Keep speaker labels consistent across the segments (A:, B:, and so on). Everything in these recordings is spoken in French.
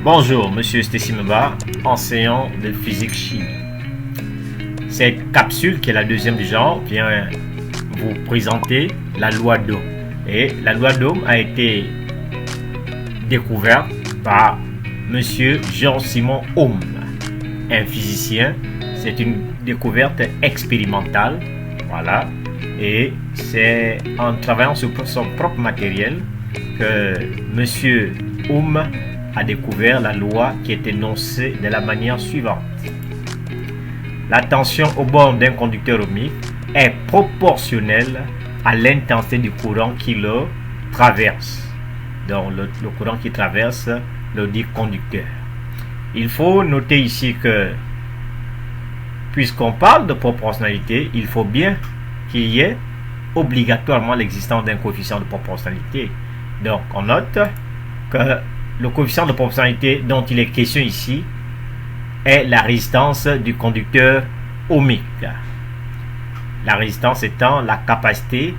A: Bonjour, Monsieur Stessimeba, enseignant de physique-chimie. Cette capsule, qui est la deuxième du genre, vient vous présenter la loi d'Ohm. Et la loi d'Ohm a été découverte par Monsieur Jean-Simon Ohm, un physicien. C'est une découverte expérimentale, voilà. Et c'est en travaillant sur son propre matériel que Monsieur Ohm a découvert la loi qui est énoncée de la manière suivante. La tension aux bornes d'un conducteur ohmique est proportionnelle à l'intensité du courant qui le traverse. Donc le courant qui traverse le dit conducteur. Il faut noter ici que puisqu'on parle de proportionnalité, il faut bien qu'il y ait obligatoirement l'existence d'un coefficient de proportionnalité. Donc on note que le coefficient de proportionnalité dont il est question ici est la résistance du conducteur ohmique. La résistance étant la capacité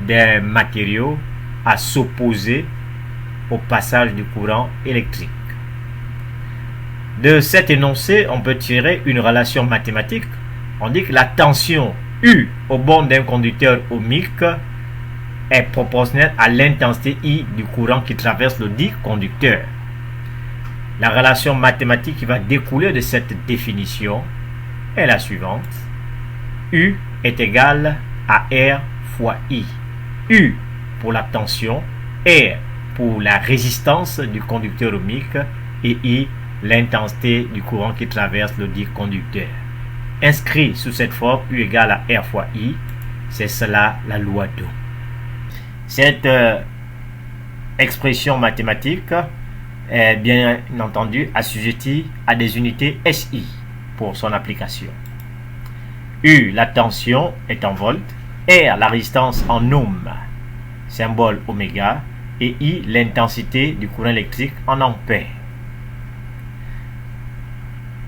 A: d'un matériau à s'opposer au passage du courant électrique. De cet énoncé, on peut tirer une relation mathématique. On dit que la tension U au bornes d'un conducteur ohmique est proportionnelle à l'intensité I du courant qui traverse le dit conducteur. La relation mathématique qui va découler de cette définition est la suivante. U est égal à R fois I. U pour la tension, R pour la résistance du conducteur ohmique et I l'intensité du courant qui traverse le dit conducteur. Inscrit sous cette forme U égale à R fois I, c'est cela la loi d'Ohm. Cette expression mathématique est bien entendu assujettie à des unités SI pour son application. U, la tension, est en volts, R, la résistance en ohm, symbole oméga, et I, l'intensité du courant électrique en ampères.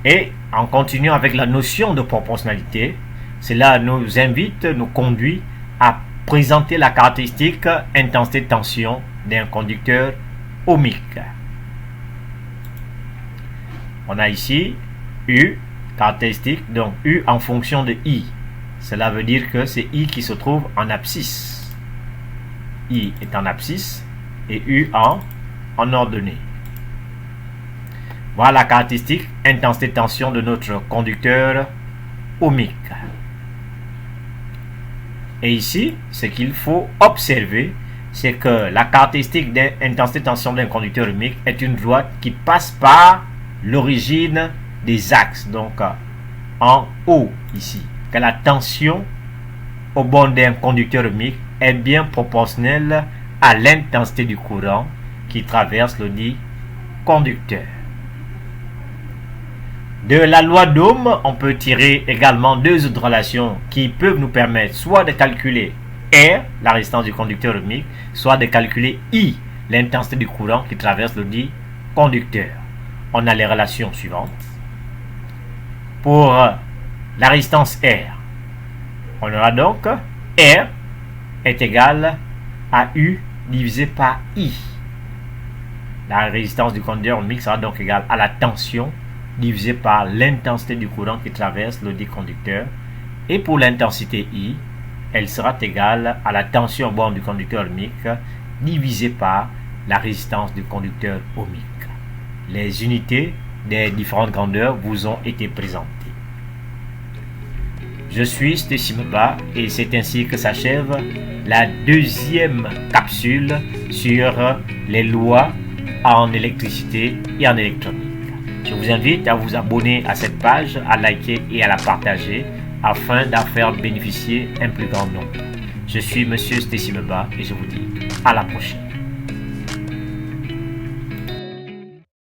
A: Et en continuant avec la notion de proportionnalité, cela nous invite, nous conduit à présenter la caractéristique intensité de tension d'un conducteur ohmique. On a ici U, caractéristique, donc U en fonction de I. Cela veut dire que c'est I qui se trouve en abscisse. I est en abscisse et U en ordonnée. Voilà la caractéristique intensité de tension de notre conducteur ohmique. Et ici, ce qu'il faut observer, c'est que la caractéristique d'intensité de tension d'un conducteur ohmique est une droite qui passe par l'origine des axes, donc en haut ici. Que la tension au bornes d'un conducteur ohmique est bien proportionnelle à l'intensité du courant qui traverse le dit conducteur. De la loi d'Ohm, on peut tirer également deux autres relations qui peuvent nous permettre soit de calculer R, la résistance du conducteur ohmique, soit de calculer I, l'intensité du courant qui traverse le dit conducteur. On a les relations suivantes. Pour la résistance R, on aura donc R est égal à U divisé par I. La résistance du conducteur ohmique sera donc égale à la tension divisé par l'intensité du courant qui traverse le dit conducteur. Et pour l'intensité I, elle sera égale à la tension au bornes du conducteur ohmique divisé par la résistance du conducteur ohmique. Les unités des différentes grandeurs vous ont été présentées. Je suis Stessimeba et c'est ainsi que s'achève la deuxième capsule sur les lois en électricité et en électronique. Je vous invite à vous abonner à cette page, à liker et à la partager afin d'en faire bénéficier un plus grand nombre. Je suis Monsieur Stessimeba et je vous dis à la prochaine.